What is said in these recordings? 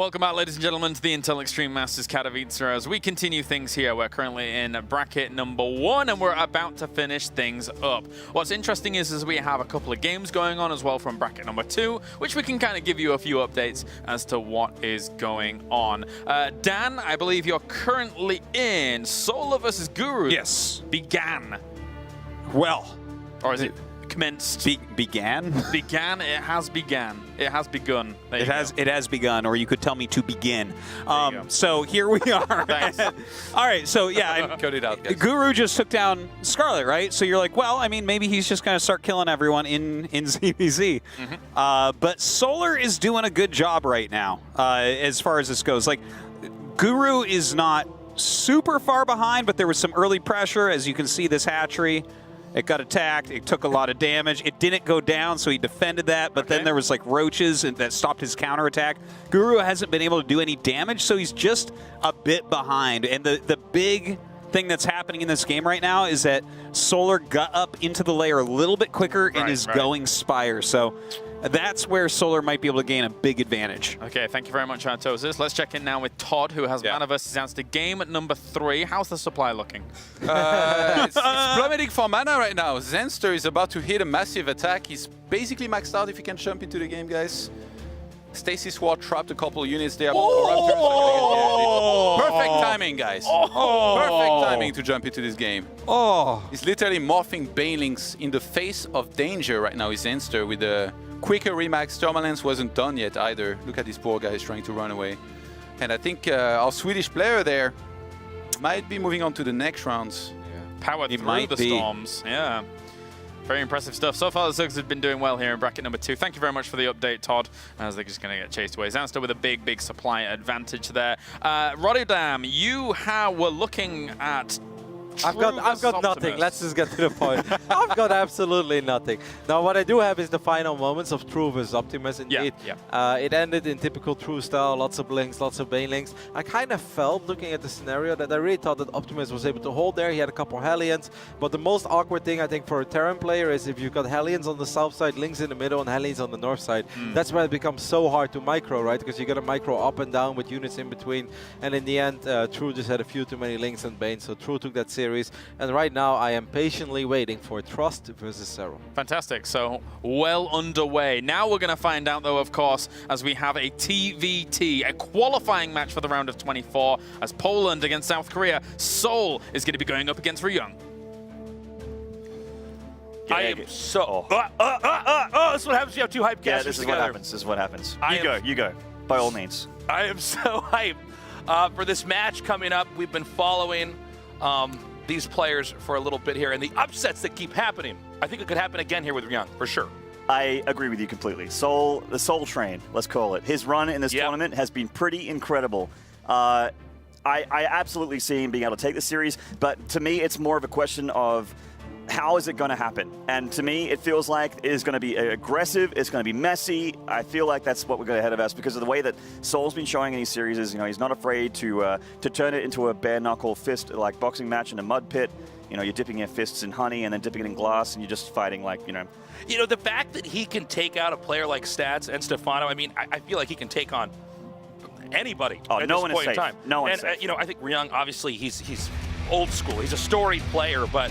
Welcome back, ladies and gentlemen, to the Intel Extreme Masters Katowice. As we continue things here, we're currently in bracket number 1, and we're about to finish things up. What's interesting is we have a couple of games going on as well from bracket number 2, which we can kind of give you a few updates as to what is going on. Dan, I believe you're currently in souL versus Guru. Yes. Began. Well. Or is it commenced? Began? Began. It has began. It has begun. It has begun, or you could tell me to begin. go. So here we are. Thanks. All right, so yeah, Cut it out, guys. Guru just took down Scarlet, right? So you're like, well, I mean, maybe he's just going to start killing everyone in ZVZ. But souL is doing a good job right now as far as this goes. Like, Guru is not super far behind, but there was some early pressure. As you can see, this hatchery, it got attacked. It took a lot of damage. It didn't go down, so he defended that. But then there was like roaches that stopped his counterattack. Guru hasn't been able to do any damage, so he's just a bit behind. And the big thing that's happening in this game right now is that souL got up into the layer a little bit quicker and is going Spire. So that's where souL might be able to gain a big advantage. Okay, thank you very much, Artosis. Let's check in now with Todd, who has Mana versus Zanster game number 3. How's the supply looking? It's plummeting for mana right now. Zanster is about to hit a massive attack. He's basically maxed out if he can jump into the game, guys. Stasis Ward trapped a couple of units there. Perfect timing, guys. Perfect timing to jump into this game. He's literally morphing Banelings in the face of danger right now, is Zanster, with the quicker remax. Thermalance wasn't done yet either. Look at this poor guy trying to run away. And I think our Swedish player there might be moving on to the next rounds. Power through the storms. Yeah. Very impressive stuff. So far, the Zugs have been doing well here in bracket number 2. Thank you very much for the update, Todd, as they're just going to get chased away. Zanster with a big supply advantage there. Rotterdam, you were looking at I've got nothing. Let's just get to the point. I've got absolutely nothing. Now, what I do have is the final moments of True versus Optimus, indeed. It ended in typical True style, lots of blinks, lots of banelings. I kind of felt, looking at the scenario, that I really thought that Optimus was able to hold there. He had a couple of Hellions, but the most awkward thing, I think, for a Terran player is if you've got Hellions on the south side, Lynx in the middle, and Hellions on the north side. That's where it becomes so hard to micro, right? Because you got to micro up and down with units in between. And in the end, True just had a few too many Lynx and Bane, so True took that series. And right now, I am patiently waiting for Trust versus souL. Fantastic. So, well underway. Now we're going to find out, though, of course, as we have a TVT, a qualifying match for the round of 24, as Poland against South Korea. souL is going to be going up against Ryung. I am so... this is what happens when you have two hype casters together. Yeah, this is what happens. This is what happens. You go. By all means. I am so hyped for this match coming up. We've been following these players for a little bit here, and the upsets that keep happening. I think it could happen again here with Ryung, for sure. I agree with you completely. souL, the souL train, let's call it. His run in this tournament has been pretty incredible. I absolutely see him being able to take the series, but to me, it's more of a question of how is it going to happen? And to me, it feels like it is going to be aggressive. It's going to be messy. I feel like that's what we're going ahead of us because of the way that souL's been showing in these series. Is he's not afraid to turn it into a bare knuckle fist like boxing match in a mud pit. You're dipping your fists in honey and then dipping it in glass, and you're just fighting like the fact that he can take out a player like Stats and Stefano. I mean, I feel like he can take on anybody at no this one point is safe. in time. No one is safe. I think Ryung, obviously, he's old school. He's a storied player, but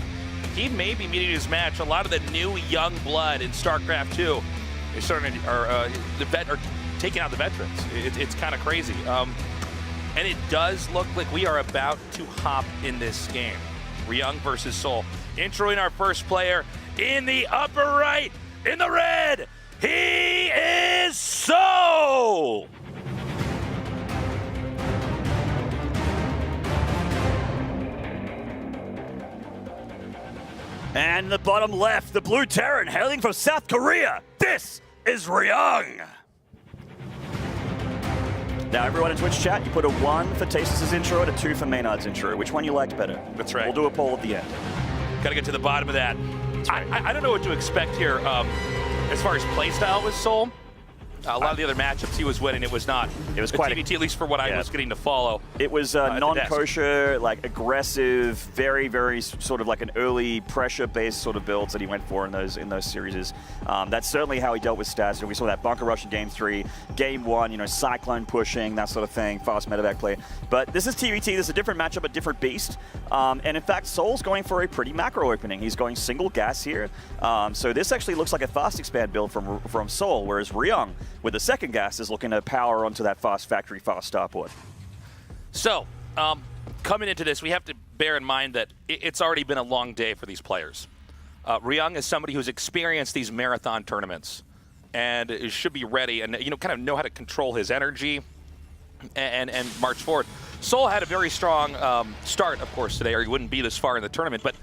he may be meeting his match. A lot of the new young blood in Starcraft 2 is starting to, are taking out the veterans. It's kind of crazy. And it does look like we are about to hop in this game. Ryung versus souL. Introing our first player in the upper right, in the red. He is souL. And the bottom left, the blue Terran hailing from South Korea. This is Ryung. Now, everyone in Twitch chat, you put a 1 for Tastes' intro and a 2 for Maynard's intro. Which one you liked better? That's right. We'll do a poll at the end. Got to get to the bottom of that. Right. I don't know what to expect here as far as playstyle with souL. A lot of the other matchups he was winning, it was not. It was a quite TVT, at least for what I was getting to follow. It was non-kosher, like aggressive, very, very sort of like an early pressure-based sort of builds that he went for in those series. That's certainly how he dealt with stats. We saw that bunker rush in Game 3, Game 1, you know, cyclone pushing, that sort of thing, fast medevac play. But this is TVT. This is a different matchup, a different beast. And in fact, souL's going for a pretty macro opening. He's going single gas here. So this actually looks like a fast expand build from souL, whereas Ryung with the second gas is looking to power onto that fast factory, fast starport. So, coming into this, we have to bear in mind that it's already been a long day for these players. Ryung is somebody who's experienced these marathon tournaments and should be ready and, you know, kind of know how to control his energy and march forward. souL had a very strong start, of course, today, or he wouldn't be this far in the tournament. But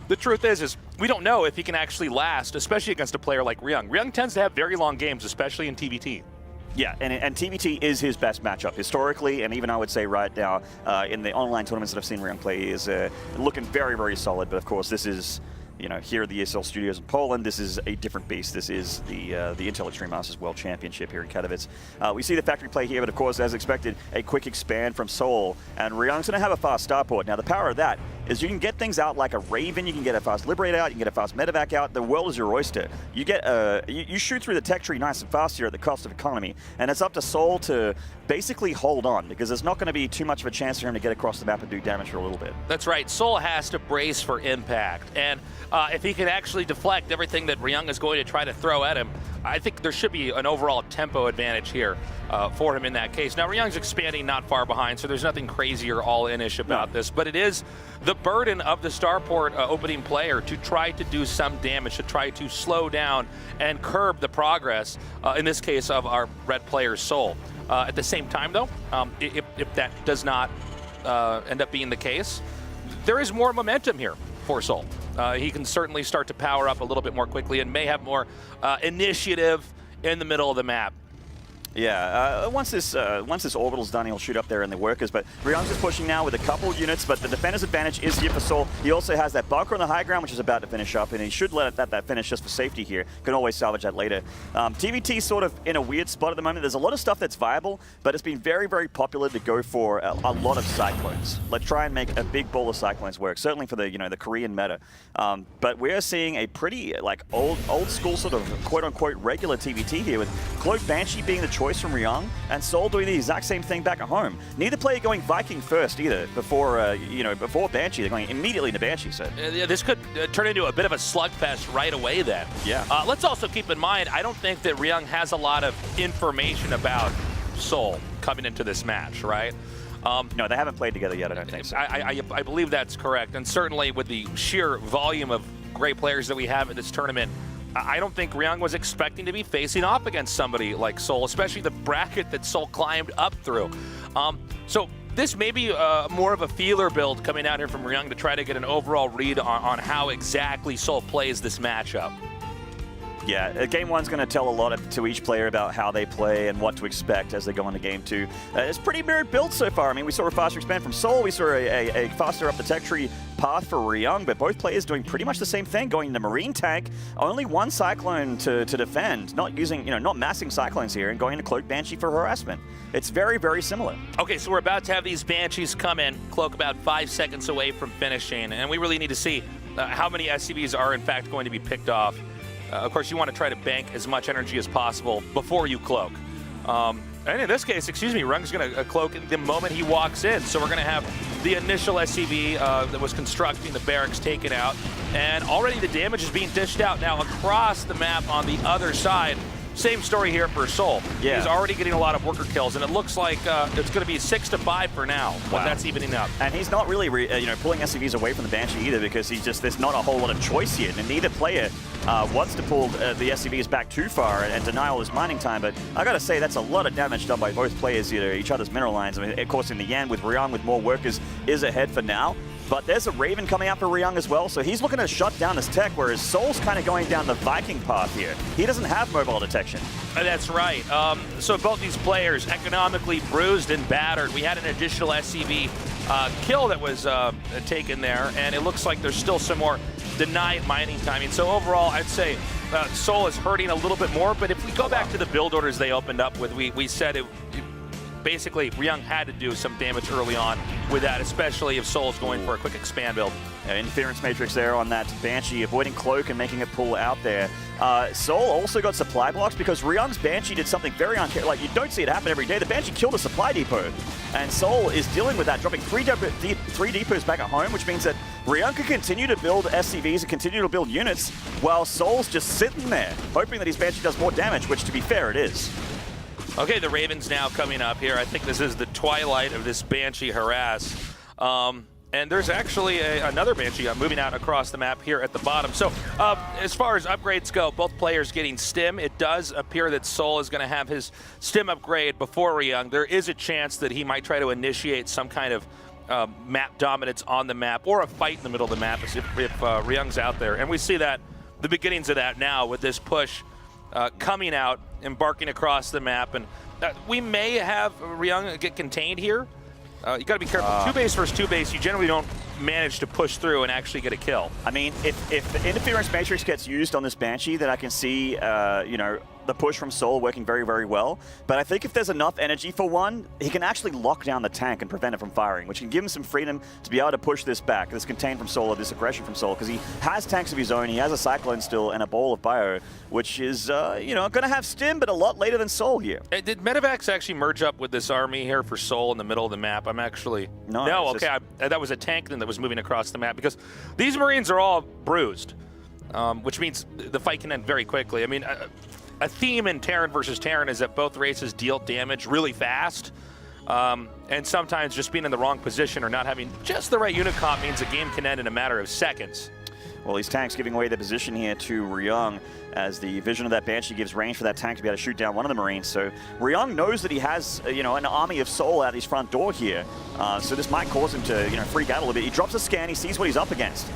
the truth is we don't know if he can actually last, especially against a player like Ryung. Ryung tends to have very long games, especially in TVT. Yeah, and TVT is his best matchup historically, and even I would say right now in the online tournaments that I've seen Ryung play, he is looking very, very solid. But of course, this is, you know, here at the ESL studios in Poland, this is a different beast. This is the Intel Extreme Masters World Championship here in Katowice. We see the factory play here, but of course, as expected, a quick expand from souL, and Ryung's going to have a fast starport. Now, the power of that is you can get things out like a Raven, you can get a fast Liberator out, you can get a fast medevac out. The world is your oyster. You get you shoot through the tech tree nice and fast here at the cost of economy, and it's up to souL to basically hold on, because there's not going to be too much of a chance for him to get across the map and do damage for a little bit. That's right. souL has to brace for impact, and if he can actually deflect everything that Ryung is going to try to throw at him, I think there should be an overall tempo advantage here for him in that case. Now, Ryung's expanding not far behind, so there's nothing crazy or all-in-ish about this, but it is the burden of the starport opening player to try to do some damage, to try to slow down and curb the progress, in this case, of our red player's souL. At the same time, though, if that does not end up being the case, there is more momentum here for souL. He can certainly start to power up a little bit more quickly and may have more initiative in the middle of the map. Yeah, once this orbital's done, he'll shoot up there in the workers, but Ryung's just pushing now with a couple units, but the defender's advantage is here for souL. He also has that bunker on the high ground, which is about to finish up, and he should let that finish just for safety here. Can always salvage that later. TVT's sort of in a weird spot at the moment. There's a lot of stuff that's viable, but it's been very, very popular to go for a lot of cyclones. Let's try and make a big ball of cyclones work, certainly for the, you know, the Korean meta. But we're seeing a pretty, like, old school sort of quote-unquote regular TVT here, with Cloak Banshee being the choice from Ryung, and souL doing the exact same thing back at home. Neither player going Viking first either, before before Banshee. They're going immediately into Banshee. So this could turn into a bit of a slugfest right away then. Yeah. Let's also keep in mind, I don't think that Ryung has a lot of information about souL coming into this match, right? No, they haven't played together yet, I don't think so. I believe that's correct, and certainly with the sheer volume of great players that we have at this tournament, I don't think Ryung was expecting to be facing off against somebody like souL, especially the bracket that souL climbed up through. So this may be more of a feeler build coming out here from Ryung to try to get an overall read on how exactly souL plays this matchup. Yeah, Game 1's going to tell a lot to each player about how they play and what to expect as they go into Game 2. It's pretty mirrored build so far. I mean, we saw a faster expand from souL. We saw a faster up the tech tree path for Ryung, but both players doing pretty much the same thing, going into Marine Tank, only one Cyclone to defend, not using, not massing Cyclones here, and going into Cloak Banshee for harassment. It's very, very similar. Okay, so we're about to have these Banshees come in, Cloak about 5 seconds away from finishing, and we really need to see how many SCVs are in fact going to be picked off. Of course, you want to try to bank as much energy as possible before you cloak. And in this case, Ryung's going to cloak the moment he walks in. So we're going to have the initial SCV that was constructing the barracks taken out. And already the damage is being dished out now across the map on the other side. Same story here for souL. Yeah. He's already getting a lot of worker kills, and it looks like it's going to be 6-5 for now. Wow. But that's evening up. And he's not really, pulling SCVs away from the Banshee either, because there's not a whole lot of choice here, and neither player wants to pull the SCVs back too far and deny all his mining time. But I got to say, that's a lot of damage done by both players, each other's mineral lines. I mean, of course, in the end, with Ryung with more workers, is ahead for now. But there's a Raven coming out for Ryung as well, so he's looking to shut down his tech, whereas souL's kind of going down the Viking path here. He doesn't have mobile detection. That's right. So both these players economically bruised and battered. We had an additional SCV kill that was taken there, and it looks like there's still some more denied mining timing. So overall, I'd say souL is hurting a little bit more, but if we go back to the build orders they opened up with, we said basically Ryung had to do some damage early on with that, especially if souL's going for a quick expand build. Interference Matrix there on that Banshee, avoiding Cloak and making it pull out there. souL also got supply blocks because Ryung's Banshee did something very like you don't see it happen every day. The Banshee killed a supply depot, and souL is dealing with that, dropping three depots back at home, which means that Ryung can continue to build SCVs and continue to build units while souL's just sitting there, hoping that his Banshee does more damage, which to be fair, it is. Okay, the Ravens now coming up here. I think this is the twilight of this Banshee harass. And there's actually another Banshee moving out across the map here at the bottom. So as far as upgrades go, both players getting stim. It does appear that souL is going to have his stim upgrade before Ryung. There is a chance that he might try to initiate some kind of map dominance on the map or a fight in the middle of the map if Ryung's out there. And we see that the beginnings of that now with this push coming out, embarking across the map. And we may have Ryung get contained here. You got to be careful. 2-base versus 2-base, you generally don't manage to push through and actually get a kill. I mean, if the Interference Matrix gets used on this Banshee, then I can see, you know, the push from souL working very, very well. But I think if there's enough energy for one, he can actually lock down the tank and prevent it from firing, which can give him some freedom to be able to push this back, this contain from souL, or this aggression from souL, because he has tanks of his own, he has a Cyclone still, and a Bowl of Bio, which is, you know, going to have stim, but a lot later than souL here. Did Medivacs actually merge up with this army here for souL in the middle of the map? I'm actually... No, okay, that was a tank then that was moving across the map, because these Marines are all bruised, which means the fight can end very quickly. I mean, a theme in Terran versus Terran is that both races deal damage really fast, and sometimes just being in the wrong position or not having just the right unit comp means a game can end in a matter of seconds. Well, these tanks giving away their position here to Ryung, as the vision of that Banshee gives range for that tank to be able to shoot down one of the Marines. So Ryung knows that he has, you know, an army of souL out his front door here. So this might cause him to, you know, freak out a little bit. He drops a scan, he sees what he's up against.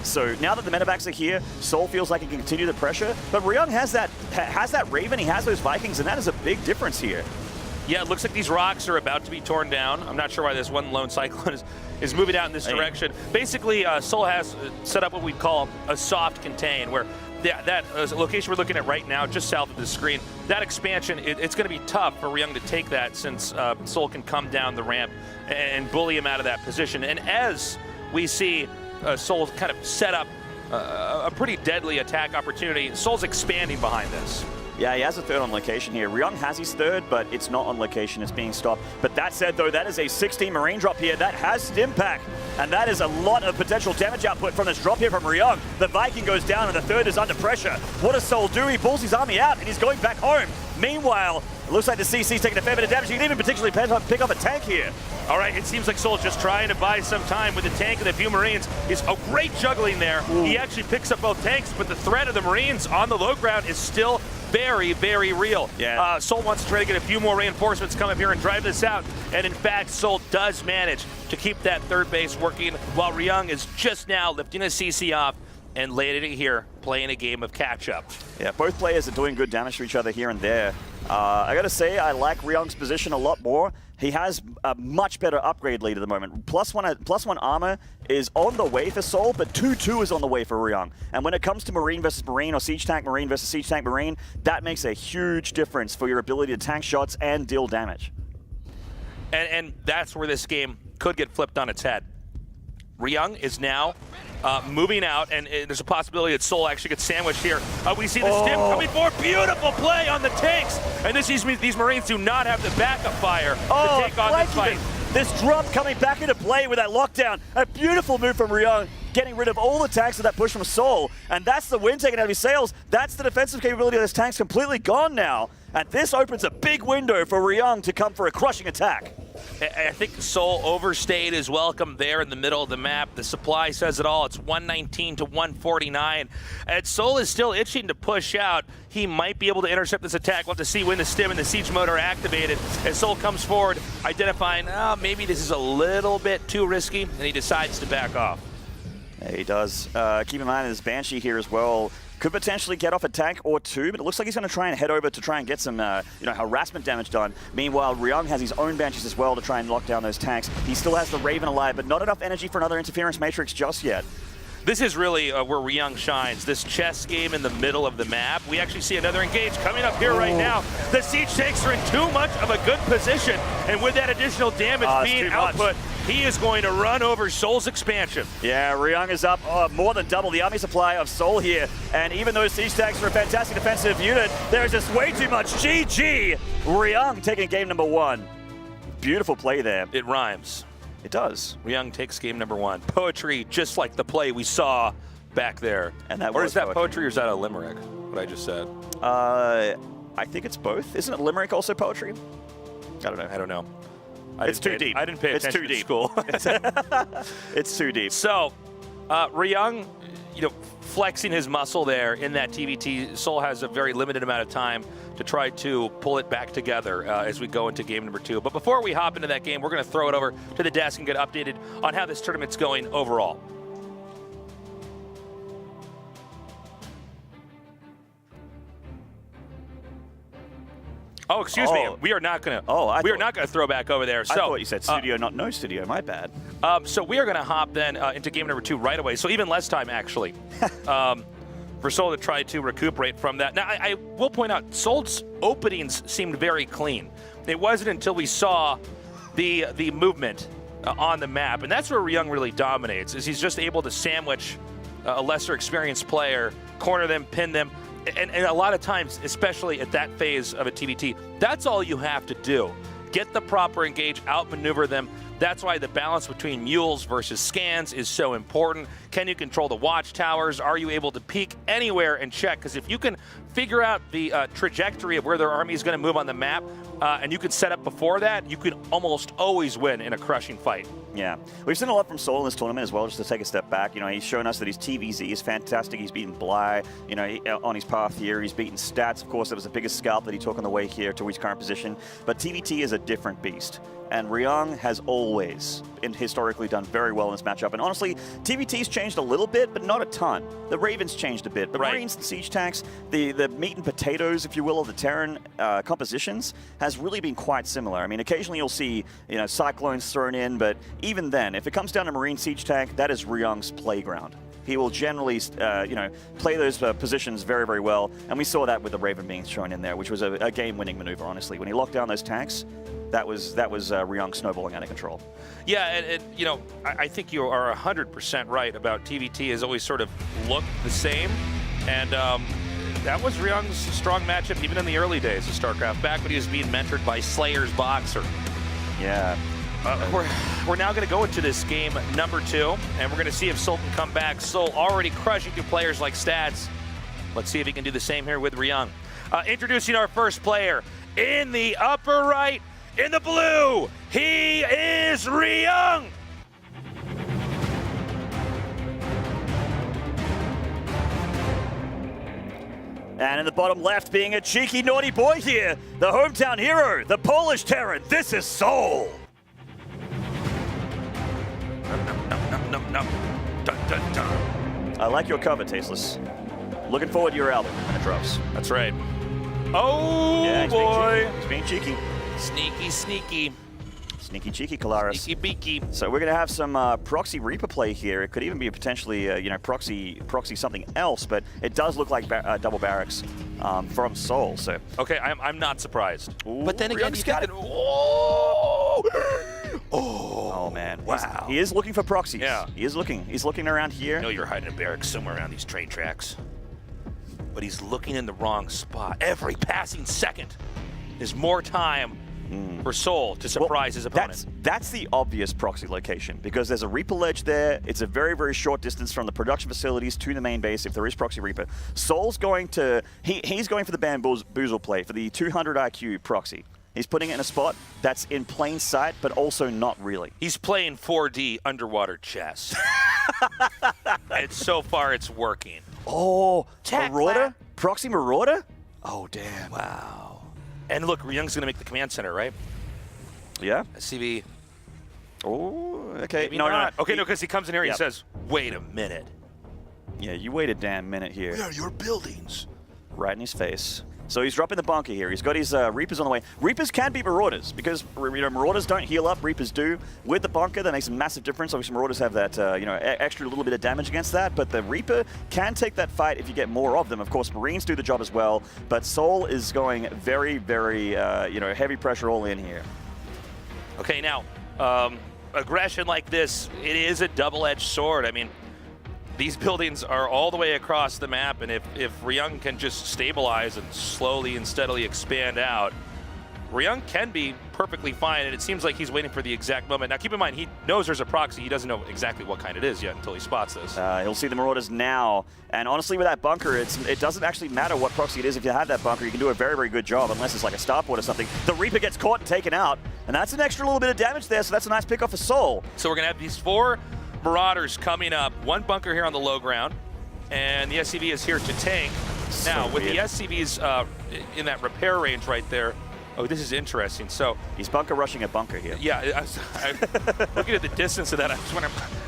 So now that the medevacs are here, souL feels like he can continue the pressure. But Ryung has that Raven, he has those Vikings, and that is a big difference here. Yeah, it looks like these rocks are about to be torn down. I'm not sure why this one lone Cyclone is moving out in this direction. Basically, souL has set up what we'd call a soft contain, where that location we're looking at right now, just south of the screen, that expansion, it's going to be tough for Ryung to take that, since souL can come down the ramp and bully him out of that position. And as we see souL kind of set up a pretty deadly attack opportunity, souL's expanding behind this. Yeah, he has a third on location here. Ryung has his third, but it's not on location. It's being stopped. But that said, though, that is a 16 Marine drop here. That has stim pack, and that is a lot of potential damage output from this drop here from Ryung. The Viking goes down, and the third is under pressure. What does souL do? He pulls his army out, and he's going back home. Meanwhile, it looks like the CC's taking a fair bit of damage. He can even potentially pick up a tank here. All right, it seems like souL's just trying to buy some time with the tank and a few Marines. He's a great juggling there. Ooh. He actually picks up both tanks, but the threat of the Marines on the low ground is still very, very real. Yeah. souL wants to try to get a few more reinforcements, come up here and drive this out. And in fact, souL does manage to keep that third base working, while Ryung is just now lifting a CC off and landing it here, playing a game of catch-up. Yeah, both players are doing good damage to each other here and there. I gotta say, I like Ryung's position a lot more. He has a much better upgrade lead at the moment. Plus one armor is on the way for souL, but 2-2 is on the way for Ryung. And when it comes to Marine versus Marine, or Siege Tank Marine versus Siege Tank Marine, that makes a huge difference for your ability to tank shots and deal damage. And that's where this game could get flipped on its head. Ryung is now moving out, and there's a possibility that souL actually gets sandwiched here. We see the stim coming forward. Beautiful play on the tanks. And these Marines do not have the backup fire to take on this fight. This drop coming back into play with that lockdown. A beautiful move from Ryung, getting rid of all the tanks of that push from souL. And that's the win taken out of his sails. That's the defensive capability of this tank's completely gone now. And this opens a big window for Ryung to come for a crushing attack. I think souL overstayed his welcome there in the middle of the map. The supply says it all. It's 119 to 149. And souL is still itching to push out. He might be able to intercept this attack. We'll have to see when the stim and the siege mode are activated. As souL comes forward, identifying, maybe this is a little bit too risky, and he decides to back off. Yeah, he does. Keep in mind, this Banshee here as well could potentially get off a tank or two, but it looks like he's going to try and head over to try and get some harassment damage done. Meanwhile, Ryung has his own Banshees as well to try and lock down those tanks. He still has the Raven alive, but not enough energy for another Interference Matrix just yet. This is really where Ryung shines. This chess game in the middle of the map. We actually see another engage coming up here right now. The siege tanks are in too much of a good position, and with that additional damage being output, he is going to run over souL's expansion. Yeah, Ryung is up more than double the army supply of souL here, and even though siege tanks are a fantastic defensive unit, there's just way too much. GG! Ryung taking game number 1. Beautiful play there. It rhymes. It does. Ryung takes game number 1. Poetry, just like the play we saw back there. And that or is that poetry or is that a limerick, what I just said? I think it's both. Isn't it limerick also poetry? I don't know. It's too deep. I didn't pay attention to school. It's too deep. So, Ryung, flexing his muscle there in that TVT. souL has a very limited amount of time to try to pull it back together as we go into game number 2. But before we hop into that game, we're going to throw it over to the desk and get updated on how this tournament's going overall. Oh, excuse me. We are not going to. We are not going to throw back over there. So, I thought you said studio, not no studio. My bad. So we are going to hop then into game number 2 right away. So even less time actually for souL to try to recuperate from that. Now I will point out souL's openings seemed very clean. It wasn't until we saw the movement on the map, and that's where Ryung really dominates. Is he's just able to sandwich a lesser experienced player, corner them, pin them. And a lot of times, especially at that phase of a TVT, that's all you have to do. Get the proper engage, outmaneuver them. That's why the balance between mules versus scans is so important. Can you control the watchtowers? Are you able to peek anywhere and check? Because if you can figure out the trajectory of where their army is going to move on the map, and you can set up before that, you can almost always win in a crushing fight. Yeah. We've seen a lot from souL in this tournament as well, just to take a step back. He's shown us that his TVZ is fantastic. He's beaten Bly, on his path here. He's beaten Stats. Of course, that was the biggest scalp that he took on the way here to his current position. But TVT is a different beast. And Ryung has always historically done very well in this matchup. And honestly, TVT's changed a little bit, but not a ton. The Ravens changed a bit. The Marines and Siege Tanks, the meat and potatoes, if you will, of the Terran compositions has really been quite similar. I mean, occasionally you'll see, Cyclones thrown in, but even then, if it comes down to Marine Siege Tank, that is Ryung's playground. He will generally, play those positions very, very well. And we saw that with the Raven being shown in there, which was a game-winning maneuver, honestly. When he locked down those tanks, that was Ryung snowballing out of control. Yeah, and I think you are 100% right about TVT has always sort of looked the same. And that was Ryung's strong matchup even in the early days of StarCraft, back when he was being mentored by Slayer's Boxer. Yeah. We're now going to go into this game number 2, and we're going to see if souL can come back. souL already crushing through players like Stats. Let's see if he can do the same here with Ryung. Introducing our first player in the upper right, in the blue, he is Ryung. And in the bottom left, being a cheeky, naughty boy here, the hometown hero, the Polish Terran, this is souL. I like your cover, Tasteless. Looking forward to your album when it drops. That's right. Oh, yeah, boy. He's being cheeky. Sneaky, sneaky. Sneaky cheeky, Kalaris. Sneaky beaky. So we're going to have some proxy Reaper play here. It could even be potentially, proxy something else, but it does look like double barracks from souL. So okay, I'm not surprised. Ooh, but then again, he's got it. Oh man! Wow. He is looking for proxies. Yeah. He is looking. He's looking around here. I know you're hiding in barracks somewhere around these train tracks, but he's looking in the wrong spot. Every passing second is more time for souL to surprise his opponent. That's the obvious proxy location, because there's a Reaper ledge there. It's a very, very short distance from the production facilities to the main base if there is proxy Reaper. souL's going to, he's going for the bamboozle play, for the 200 IQ proxy. He's putting it in a spot that's in plain sight, but also not really. He's playing 4D underwater chess. And so far, it's working. Oh, Marauder? Proxy Marauder? Oh, damn. Wow. And look, Ryung's going to make the command center, right? Yeah. CV. Oh, okay. Maybe not. Okay, no, because he comes in here and he says, wait a minute. Yeah, you wait a damn minute here. Where are your buildings? Right in his face. So he's dropping the bunker here. He's got his Reapers on the way. Reapers can be Marauders because Marauders don't heal up. Reapers do. With the bunker, that makes a massive difference. Obviously, Marauders have that extra little bit of damage against that. But the Reaper can take that fight if you get more of them. Of course, Marines do the job as well. But souL is going very, very heavy pressure all in here. Okay, now aggression like this, it is a double-edged sword. I mean, these buildings are all the way across the map, and if Ryung can just stabilize and slowly and steadily expand out, Ryung can be perfectly fine, and it seems like he's waiting for the exact moment. Now, keep in mind, he knows there's a proxy. He doesn't know exactly what kind it is yet until he spots this. He'll see the Marauders now, and honestly, with that bunker, it doesn't actually matter what proxy it is. If you have that bunker, you can do a very, very good job, unless it's like a starport or something. The Reaper gets caught and taken out, and that's an extra little bit of damage there, so that's a nice pick off for souL. So we're going to have these 4 Marauders coming up, 1 bunker here on the low ground, and the SCV is here to tank. Now, with the SCVs in that repair range right there, oh, this is interesting. So he's bunker rushing a bunker here. Yeah, looking at the distance of that, I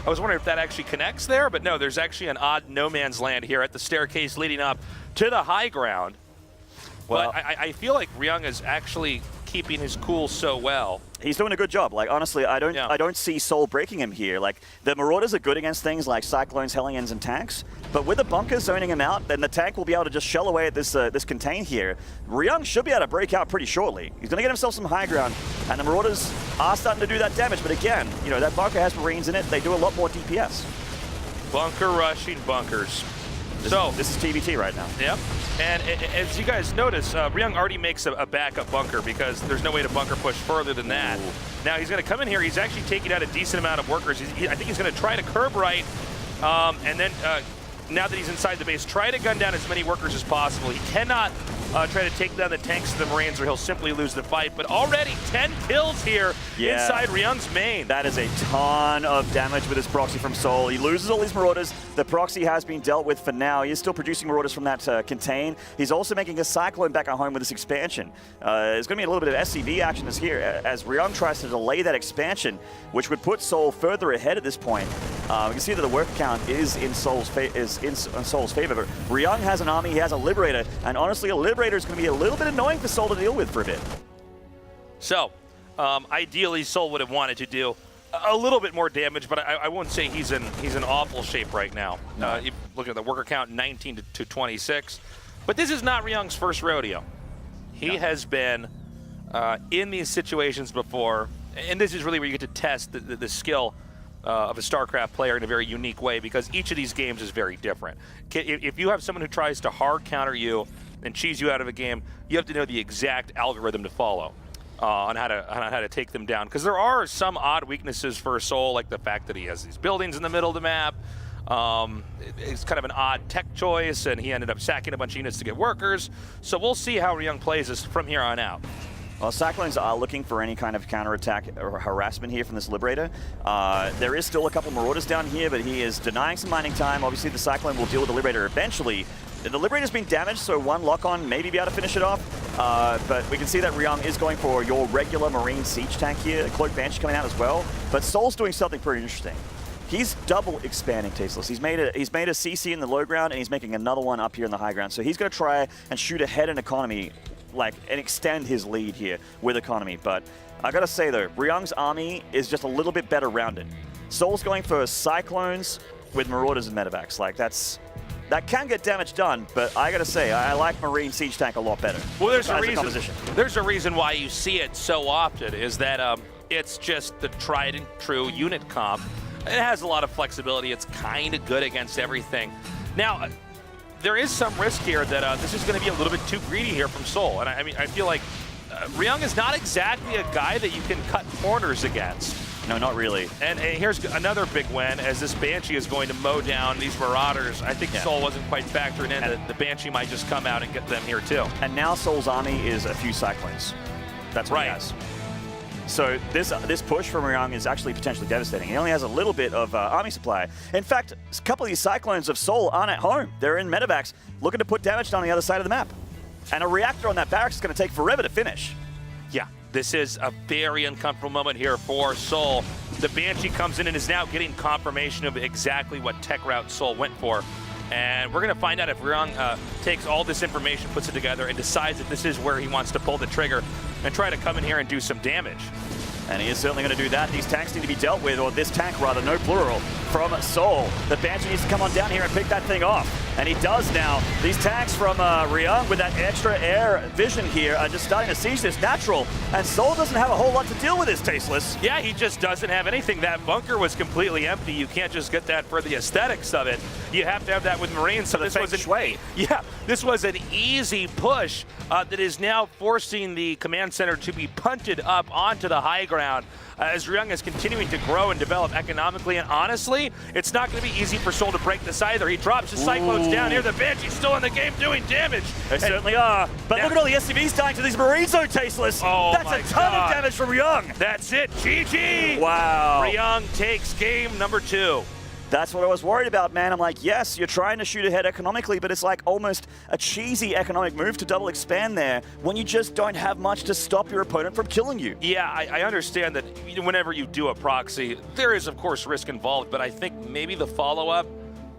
was wondering if that actually connects there, but no, there's actually an odd no man's land here at the staircase leading up to the high ground. Well, but I feel like Ryung is actually keeping his cool so well. He's doing a good job. Like, honestly, I don't see souL breaking him here. Like, the Marauders are good against things like Cyclones, Hellions, and tanks, but with the bunker zoning him out, then the tank will be able to just shell away at this this contain here. Ryung should be able to break out pretty shortly. He's going to get himself some high ground, and the Marauders are starting to do that damage, but again, that bunker has Marines in it. They do a lot more DPS. Bunker rushing bunkers. This is TBT right now. Yep. And as you guys notice, Ryung already makes a backup bunker because there's no way to bunker push further than that. Ooh. Now he's going to come in here. He's actually taking out a decent amount of workers. I think he's going to try to curb right, and then now that he's inside the base, try to gun down as many workers as possible. He cannot try to take down the tanks of the Marines or he'll simply lose the fight. But already 10 kills here inside Ryung's main. That is a ton of damage with his proxy from souL. He loses all these Marauders. The proxy has been dealt with for now. He is still producing Marauders from that contain. He's also making a Cyclone back at home with this expansion. There's going to be a little bit of SCV action as Ryung tries to delay that expansion, which would put souL further ahead at this point. We can see that the work count is in souL's favor, but Ryung has an army, he has a Liberator, and honestly, a Liberator is going to be a little bit annoying for souL to deal with for a bit. So, ideally, souL would have wanted to do a little bit more damage, but I won't say he's in awful shape right now. No. You look at the worker count, 19 to 26. But this is not Ryung's first rodeo. He has been in these situations before, and this is really where you get to test the skill of a StarCraft player in a very unique way, because each of these games is very different. If you have someone who tries to hard counter you and cheese you out of a game, you have to know the exact algorithm to follow on how to take them down. Because there are some odd weaknesses for souL, like the fact that he has these buildings in the middle of the map. It's kind of an odd tech choice, and he ended up sacking a bunch of units to get workers. So we'll see how Ryung plays this from here on out. Well, Cyclones are looking for any kind of counterattack or harassment here from this Liberator. There is still a couple Marauders down here, but he is denying some mining time. Obviously, the Cyclone will deal with the Liberator eventually. The Liberator's been damaged, so one lock-on maybe be able to finish it off. But we can see that Ryung is going for your regular Marine siege tank here. Cloak Banshee coming out as well. But souL's doing something pretty interesting. He's double expanding Tasteless. He's made a CC in the low ground, and he's making another one up here in the high ground. So he's going to try and shoot ahead in economy, and extend his lead here with economy. But I gotta say though, Ryung's army is just a little bit better rounded. souL's going for Cyclones with Marauders and Medevacs. That can get damage done, but I gotta say, I like Marine Siege Tank a lot better. Well, there's a reason why you see it so often, is that it's just the tried and true unit comp. It has a lot of flexibility. It's kind of good against everything. Now, there is some risk here that this is going to be a little bit too greedy here from souL. And I feel like Ryung is not exactly a guy that you can cut corners against. No, not really. And here's another big win, as this Banshee is going to mow down these Marauders. I think souL wasn't quite factoring in that the Banshee might just come out and get them here too. And now souL's army is a few Cyclones. That's what he has. So this push from Ryung is actually potentially devastating. He only has a little bit of army supply. In fact, a couple of these Cyclones of souL aren't at home. They're in Medevacs looking to put damage down on the other side of the map. And a reactor on that barracks is going to take forever to finish. Yeah, this is a very uncomfortable moment here for souL. The Banshee comes in and is now getting confirmation of exactly what tech route souL went for. And we're going to find out if Ryung takes all this information, puts it together, and decides that this is where he wants to pull the trigger and try to come in here and do some damage. And he is certainly going to do that. These tanks need to be dealt with, or this tank rather, no plural, from souL. The Banshee needs to come on down here and pick that thing off. And he does now. These tanks from Ryung with that extra air vision here are just starting to siege this natural. And souL doesn't have a whole lot to deal with this, Tasteless. Yeah, he just doesn't have anything. That bunker was completely empty. You can't just get that for the aesthetics of it. You have to have that with Marines. So this was this was an easy push that is now forcing the command center to be punted up onto the high ground. As Ryung is continuing to grow and develop economically, and honestly, it's not going to be easy for souL to break this either. He drops his Cyclones down here. The Banshee's still in the game doing damage. They certainly are. But look at all the SCVs dying to these Marines, though, Tasteless. Oh, that's a ton of damage from Ryung. That's it. GG. Wow. Ryung takes game number 2. That's what I was worried about, man. I'm like, yes, you're trying to shoot ahead economically, but it's like almost a cheesy economic move to double expand there when you just don't have much to stop your opponent from killing you. Yeah, I understand that whenever you do a proxy, there is, of course, risk involved, but I think maybe the follow-up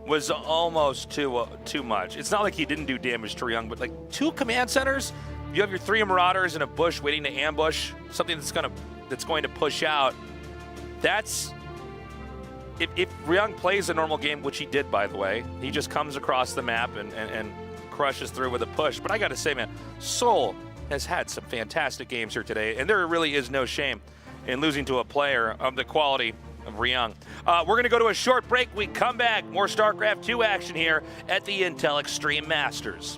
was almost too much. It's not like he didn't do damage to Ryung, but like 2 command centers, you have your 3 Marauders in a bush waiting to ambush, something that's going to push out. That's... If Ryung plays a normal game, which he did, by the way, he just comes across the map and crushes through with a push. But I got to say, man, souL has had some fantastic games here today, and there really is no shame in losing to a player of the quality of Ryung. We're going to go to a short break. We come back. More StarCraft 2 action here at the Intel Extreme Masters.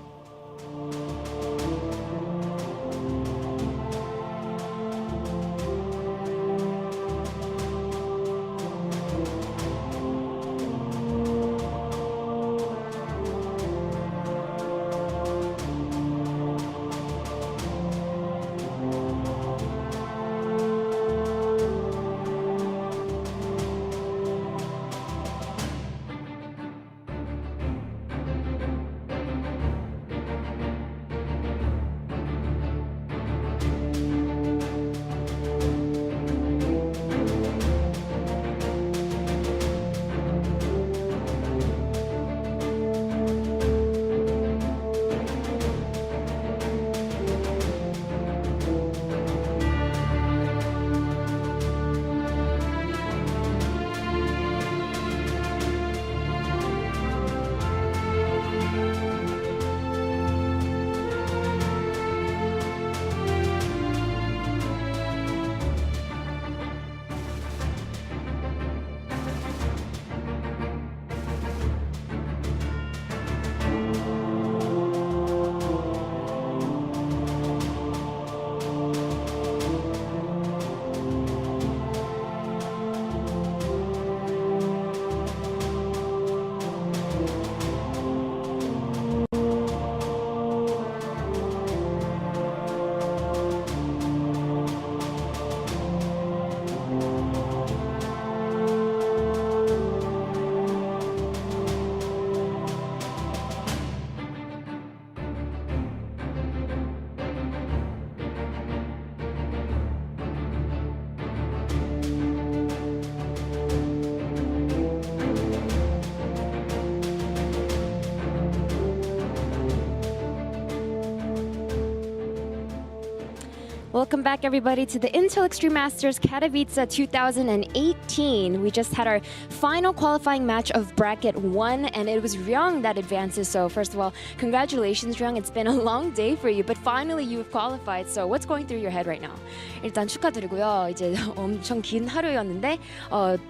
Welcome back, everybody, to the Intel Extreme Masters Katowice 2018. We just had our final qualifying match of Bracket 1, and it was Ryung that advances. So first of all, congratulations, Ryung. It's been a long day for you, but finally you've qualified. So what's going through your head right now? 일단 축하드리고요. 이제 엄청 긴 하루였는데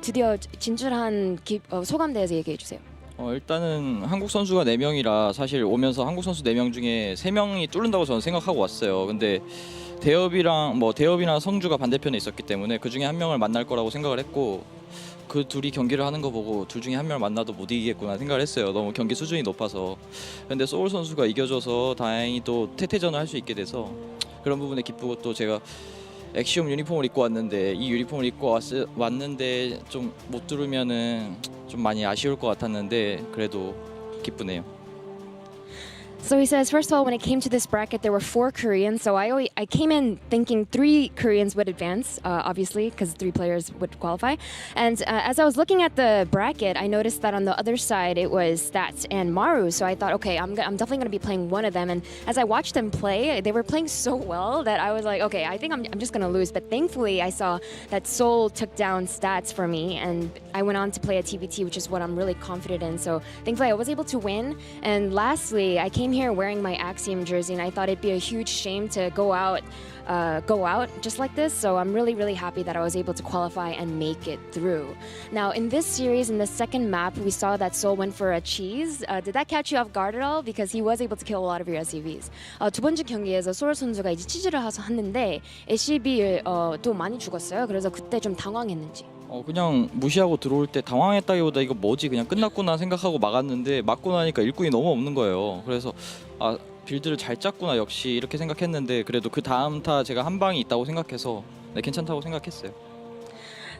드디어 진출한 소감 대해서 얘기해 주세요. 일단은 한국 선수가 4명이라 사실 오면서 한국 선수 4명 중에 3명이 뚫는다고 저는 생각하고 왔어요. 근데 대엽이나 성주가 반대편에 있었기 때문에 그 중에 한 명을 만날 거라고 생각을 했고, 그 둘이 경기를 하는 거 보고 둘 중에 한 명을 만나도 못 이기겠구나 생각을 했어요. 너무 경기 수준이 높아서. 근데 souL 선수가 이겨줘서 다행히 또 태태전을 할 수 있게 돼서 그런 부분에 기쁘고, 또 제가 엑시움 유니폼을 입고 왔는데 이 유니폼을 입고 왔는데 좀 못 들으면은 좀 많이 아쉬울 것 같았는데 그래도 기쁘네요. So he says, first of all, when it came to this bracket, there were 4 Koreans. So I came in thinking 3 Koreans would advance, obviously, because 3 players would qualify. And as I was looking at the bracket, I noticed that on the other side, it was Stats and Maru. So I thought, okay, I'm definitely going to be playing one of them. And as I watched them play, they were playing so well that I was like, okay, I think I'm just going to lose. But thankfully, I saw that souL took down Stats for me. And I went on to play a TBT, which is what I'm really confident in. So thankfully, I was able to win. And lastly, I came here wearing my Axiom jersey, and I thought it'd be a huge shame to go out just like this. So I'm really, really happy that I was able to qualify and make it through. Now, in this series, in the second map, we saw that souL went for a cheese. Did that catch you off guard at all? Because he was able to kill a lot of your SCVs. 두 번째 경기에서 souL 선수가 이제 치즈를 했는데 SCV 또 많이 죽었어요. 그래서 그때 좀 당황했는지. 그냥 무시하고 들어올 때 당황했다기보다 이거 뭐지 그냥 끝났구나 생각하고 막았는데 맞고 나니까 일꾼이 너무 없는 거예요. 그래서 빌드를 잘 짰구나 역시 이렇게 생각했는데 그래도 그 다음 타 제가 한 방이 있다고 생각해서 네, 괜찮다고 생각했어요.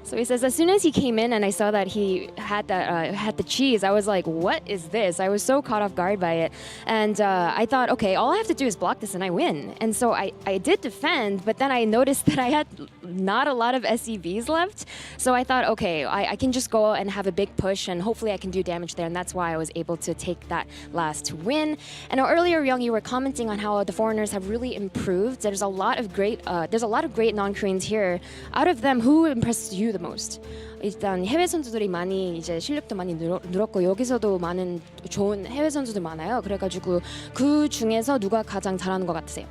So he says, as soon as he came in and I saw that he had the cheese, I was like, what is this? I was so caught off guard by it. And I thought, okay, all I have to do is block this and I win. And so I did defend, but then I noticed that I had not a lot of SCVs left. So I thought, okay, I can just go and have a big push and hopefully I can do damage there. And that's why I was able to take that last win. And earlier, Ryung, you were commenting on how the foreigners have really improved. There's a lot of great non-Koreans here. Out of them, who impressed you the most? 일단 해외 선수들이 많이 이제 실력도 많이 늘었고 여기서도 많은 좋은 해외 선수들 많아요. 그래가지고 그 중에서 누가 가장 잘하는 것 같으세요?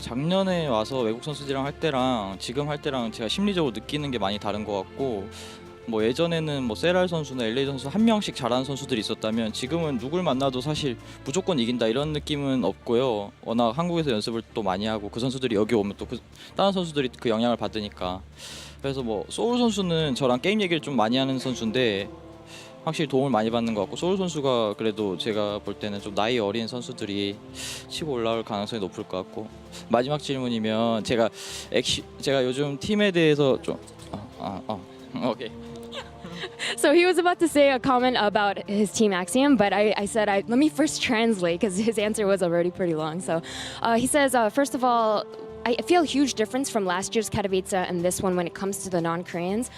작년에 와서 외국 선수들이랑 할 때랑 지금 할 때랑 제가 심리적으로 느끼는 게 많이 다른 것 같고 뭐 예전에는 뭐 세랄 선수나 LA 선수 한 명씩 잘하는 선수들이 있었다면 지금은 누굴 만나도 사실 무조건 이긴다 이런 느낌은 없고요. 워낙 한국에서 연습을 또 많이 하고 그 선수들이 여기 오면 또 다른 선수들이 그 영향을 받으니까 그래서 뭐 souL 선수는 저랑 게임 얘기를 좀 많이 하는 선수인데 확실히 도움을 많이 받는 것 같고 souL 선수가 그래도 제가 볼 때는 좀 나이 어린 선수들이 치고 올라올 가능성이 높을 것 같고 마지막 질문이면 제가 요즘 팀에 대해서 좀 오케이. So he was about to say a comment about his team Axiom, but I said, let me first translate because his answer was already pretty long. So he says, first of all, I feel a huge difference from last year's Katowice and this one when it comes to the non-Koreans.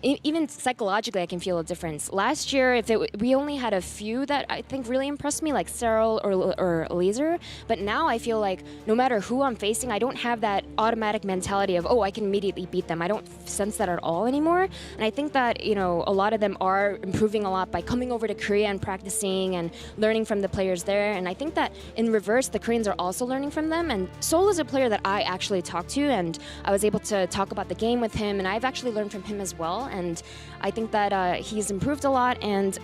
Even psychologically, I can feel a difference. Last year, we only had a few that I think really impressed me, like souL or Laser. But now I feel like no matter who I'm facing, I don't have that automatic mentality of, I can immediately beat them. I don't sense that at all anymore. And I think that, a lot of them are improving a lot by coming over to Korea and practicing and learning from the players there. And I think that in reverse, the Koreans are also learning from them. And souL is a player that I actually talked to, and I was able to talk about the game with him, and I've actually learned from him as well. And I think that he's improved a lot, and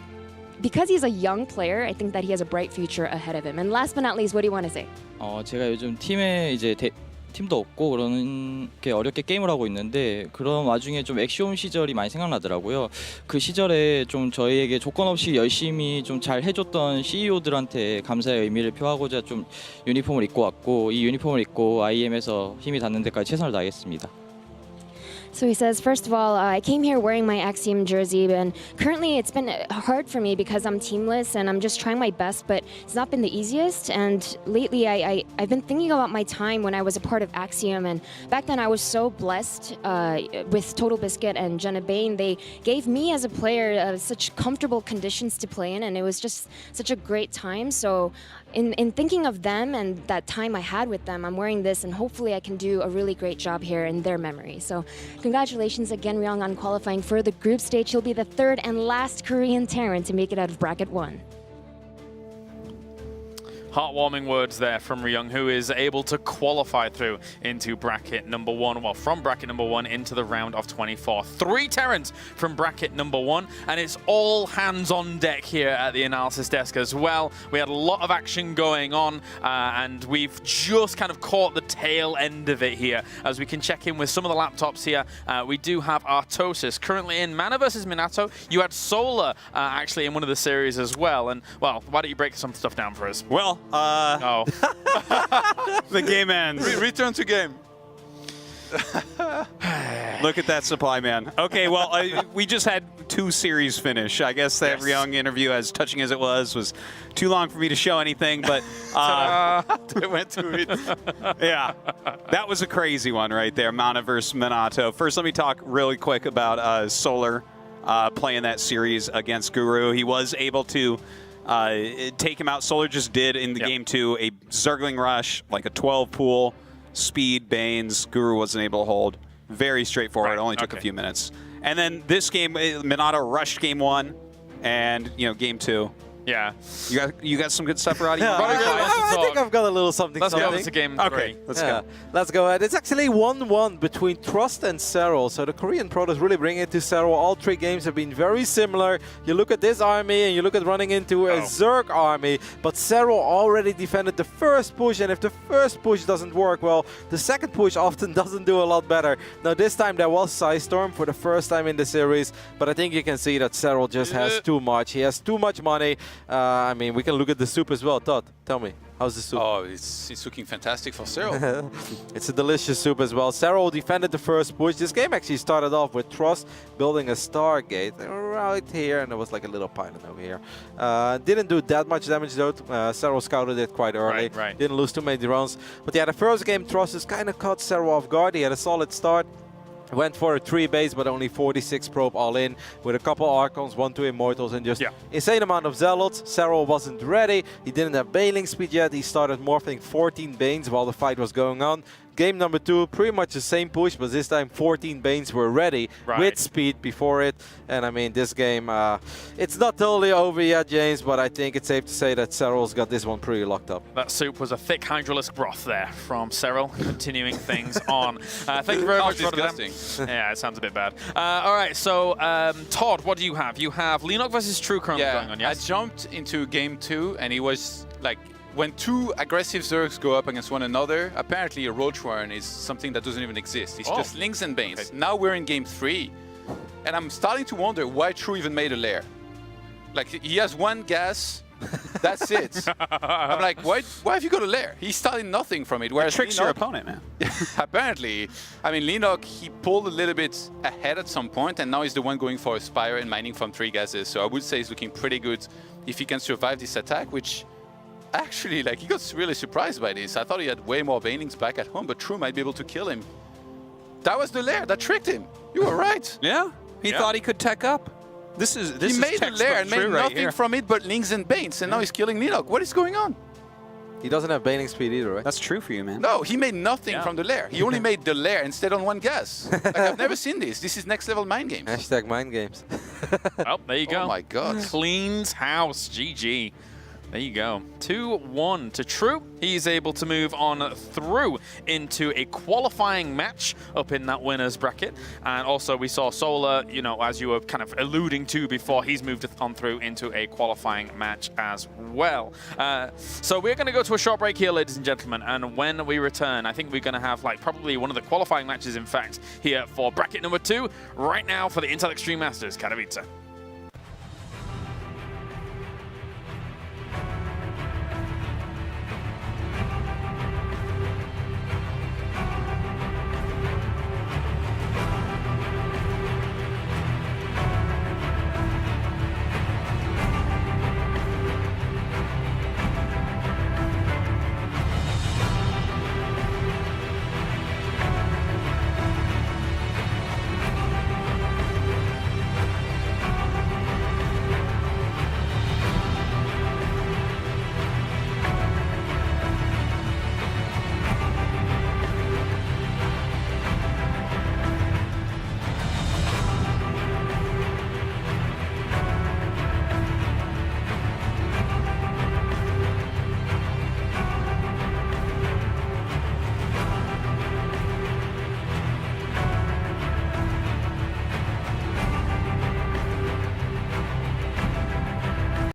because he's a young player, I think that he has a bright future ahead of him. And last but not least, what do you want to say? 제가 요즘 팀에 이제 팀도 없고 그러는 게 어렵게 게임을 하고 있는데 그런 와중에 좀 엑시옴 시절이 많이 생각나더라고요. 그 시절에 좀 저희에게 조건 없이 열심히 좀 잘 해줬던 CEO들한테 감사의 의미를 표하고자 좀 유니폼을 입고 왔고 이 유니폼을 입고 IEM에서 힘이 닿는 데까지 최선을 다하겠습니다. So he says, first of all, I came here wearing my Axiom jersey, and currently it's been hard for me because I'm teamless and I'm just trying my best, but it's not been the easiest. And lately, I've been thinking about my time when I was a part of Axiom, and back then I was so blessed with Total Biscuit and Jenna Bain. They gave me as a player such comfortable conditions to play in, and it was just such a great time. So in thinking of them and that time I had with them, I'm wearing this, and hopefully I can do a really great job here in their memory. So congratulations again, Ryung, on qualifying for the group stage. He'll be the third and last Korean Terran to make it out of bracket 1. Heartwarming words there from Ryung, who is able to qualify through into bracket number 1. Well, from bracket number 1 into the round of 24. 3 Terrans from bracket number 1, and it's all hands on deck here at the analysis desk as well. We had a lot of action going on, and we've just kind of caught the tail end of it here. As we can check in with some of the laptops here, we do have Artosis currently in Mana versus Minato. You had souL actually in one of the series as well, and well, why don't you break some stuff down for us? Well, the game ends. Return to game. Look at that supply, man. Okay, well, we just had 2 series finish. I guess that Ryung interview, as touching as it was too long for me to show anything, but They went to it. yeah, that was a crazy one right there, Mana versus Minato. First, let me talk really quick about souL playing that series against Guru. He was able to take him out. souL just did in the game 2 a Zergling Rush, like a 12 pool, speed, Banes. Guru wasn't able to hold. Very straightforward. Only took a few minutes. And then this game, Minato rushed game 1 and, game 2. Yeah. You got some good stuff, Roddy? I think I've got a little something. Let's go to game 3. Okay, let's go. Let's go ahead. It's actually 1-1 between Trust and souL. So the Korean Protoss really bring it to souL. All 3 games have been very similar. You look at this army and you look at running into a Zerg army, but souL already defended the first push, and if the first push doesn't work, well, the second push often doesn't do a lot better. Now this time there was Storm for the first time in the series, but I think you can see that souL just has too much. He has too much money. I mean, we can look at the soup as well. Todd, tell me, how's the soup? Oh, it's looking fantastic for souL. It's a delicious soup as well. souL defended the first push. This game actually started off with Trust building a Stargate right here, and there was like a little pylon over here. Didn't do that much damage though. souL scouted it quite early. Right. Didn't lose too many drones. But yeah, the first game, Trust has kind of caught souL off guard. He had a solid start. Went for a 3 base, but only 46 probe all in, with a couple Archons, 1-2 Immortals, and just insane amount of Zealots. souL wasn't ready. He didn't have Bailing speed yet. He started morphing 14 Banes while the fight was going on. Game number 2, pretty much the same push, but this time 14 Banes were ready with speed before it. And I mean, this game, it's not totally over yet, James, but I think it's safe to say that souL's got this one pretty locked up. That soup was a thick Hydralisk broth there from souL, continuing things on. Thank you very much, disgusting. Yeah, it sounds a bit bad. All right, so Todd, what do you have? You have Lenok versus True currently going on, yes? I jumped into game 2, and it was like, when 2 aggressive Zergs go up against one another, apparently a Roach Warren is something that doesn't even exist. It's just Lings and Banes. Okay. Now we're in game 3, and I'm starting to wonder why True even made a lair. Like, he has 1 gas, that's it. I'm like, why have you got a lair? He started nothing from it. Whereas it tricks Lenok, your opponent, man. apparently. I mean, Lenok, he pulled a little bit ahead at some point, and now he's the one going for a Spire and mining from 3 gases. So I would say he's looking pretty good if he can survive this attack, which... Actually, like, he got really surprised by this. I thought he had way more Banelings back at home, but True might be able to kill him. That was the lair. That tricked him. You were right. Yeah. He thought he could tech up. He made a lair and made nothing from it but Lings and Banes, and now he's killing Lenok. What is going on? He doesn't have Bailing speed either, right? That's true for you, man. No, he made nothing from the lair. He only made the lair and stayed on 1 gas. Like, I've never seen this. This is next level mind games. Hashtag mind games. Oh, there you go. Oh my God. Cleans house. GG. There you go. 2-1 to True. He's able to move on through into a qualifying match up in that winner's bracket. And also we saw souL, you know, as you were kind of alluding to before, he's moved on through into a qualifying match as well. So we're going to go to a short break here, ladies and gentlemen. And when we return, I think we're going to have like probably one of the qualifying matches, in fact, here for bracket number 2 right now for the Intel Extreme Masters Katowice.